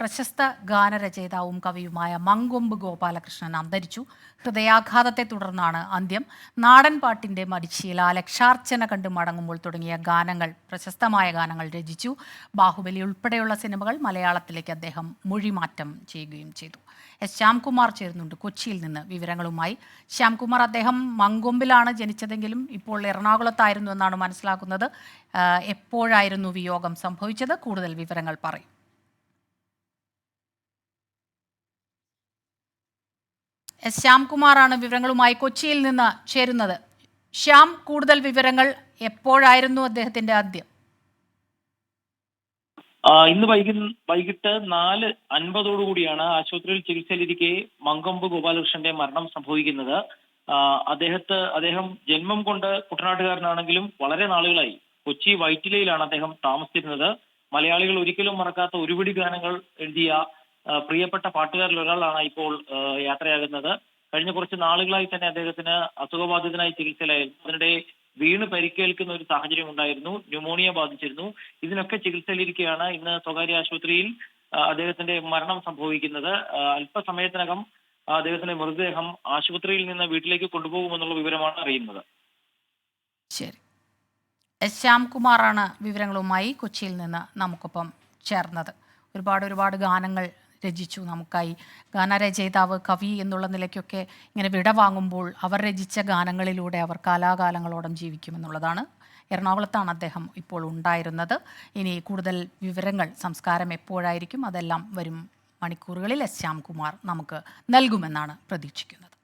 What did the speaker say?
പ്രശസ്ത ഗാനരചയിതാവും കവിയുമായ മങ്കൊമ്പ് ഗോപാലകൃഷ്ണൻ അന്തരിച്ചു. ഹൃദയാഘാതത്തെ തുടർന്നാണ് അന്ത്യം. നാടൻ പാട്ടിൻ്റെ മടിശീല, ലക്ഷാർച്ചന കണ്ട് മടങ്ങുമ്പോൾ തുടങ്ങിയ ഗാനങ്ങൾ, പ്രശസ്തമായ ഗാനങ്ങൾ രചിച്ചു. ബാഹുബലി ഉൾപ്പെടെയുള്ള സിനിമകൾ മലയാളത്തിലേക്ക് അദ്ദേഹം മൊഴിമാറ്റം ചെയ്യുകയും ചെയ്തു. ശ്യാംകുമാർ ചേരുന്നുണ്ട് കൊച്ചിയിൽ നിന്ന് വിവരങ്ങളുമായി. ശ്യാംകുമാർ, അദ്ദേഹം മങ്കൊമ്പിലാണ് ജനിച്ചതെങ്കിലും ഇപ്പോൾ എറണാകുളത്തായിരുന്നു എന്നാണ് മനസ്സിലാക്കുന്നത്. എപ്പോഴായിരുന്നു വിയോഗം സംഭവിച്ചത്? കൂടുതൽ വിവരങ്ങൾ പറയും. ശ്യാംകുമാറാണ് വിവരങ്ങളുമായി കൊച്ചിയിൽ നിന്ന് ചേരുന്നത്. ശ്യാം, കൂടുതൽ വിവരങ്ങൾ. എപ്പോഴായിരുന്നു അദ്ദേഹത്തിന്റെ അന്ത്യം? ഇന്ന് വൈകിട്ട് 4:50 ആശുപത്രിയിൽ ചികിത്സയിലിരിക്കെ മങ്കൊമ്പ് ഗോപാലകൃഷ്ണന്റെ മരണം സംഭവിക്കുന്നത്. അദ്ദേഹം ജന്മം കൊണ്ട് കുട്ടനാട്ടുകാരനാണെങ്കിലും വളരെ നാളുകളായി കൊച്ചി വൈറ്റിലയിലാണ് അദ്ദേഹം താമസിച്ചിരുന്നത്. മലയാളികൾ ഒരിക്കലും മറക്കാത്ത ഒരുപിടി ഗാനങ്ങൾ എഴുതിയ പ്രിയപ്പെട്ട പാട്ടുകാരിൽ ഒരാളാണ് ഇപ്പോൾ യാത്രയാകുന്നത്. കഴിഞ്ഞ കുറച്ച് നാളുകളായി തന്നെ അദ്ദേഹത്തിന് അസുഖബാധിതനായി ചികിത്സയിലായിരുന്നു. അതിനിടെ വീണ് പരിക്കേൽക്കുന്ന ഒരു സാഹചര്യം ഉണ്ടായിരുന്നു. ന്യൂമോണിയ ബാധിച്ചിരുന്നു. ഇതിനൊക്കെ ചികിത്സയിലിരിക്കെയാണ് ഇന്ന് സ്വകാര്യ ആശുപത്രിയിൽ അദ്ദേഹത്തിന്റെ മരണം സംഭവിക്കുന്നത്. അല്പസമയത്തിനകം അദ്ദേഹത്തിന്റെ മൃതദേഹം ആശുപത്രിയിൽ നിന്ന് വീട്ടിലേക്ക് കൊണ്ടുപോകുമെന്നുള്ള വിവരമാണ് അറിയുന്നത്. ശരി, ശ്യാംകുമാറാണ് വിവരങ്ങളുമായി കൊച്ചിയിൽ നിന്ന് നമുക്കൊപ്പം ചേർന്നത്. ഒരുപാട് ഗാനങ്ങൾ രചിച്ചു നമുക്കായി. ഗാനരചയിതാവ്, കവി എന്നുള്ള നിലയ്ക്കൊക്കെ ഇങ്ങനെ വിടവാങ്ങുമ്പോൾ അവർ രചിച്ച ഗാനങ്ങളിലൂടെ അവർ കാലാകാലങ്ങളോളം ജീവിക്കുമെന്നുള്ളതാണ്. എറണാകുളത്താണ് അദ്ദേഹം ഇപ്പോൾ ഉണ്ടായിരുന്നത്. ഇനി കൂടുതൽ വിവരങ്ങൾ, സംസ്കാരം എപ്പോഴായിരിക്കും, അതെല്ലാം വരും മണിക്കൂറുകളിൽ ശ്യാംകുമാർ നമുക്ക് നൽകുമെന്നാണ് പ്രതീക്ഷിക്കുന്നത്.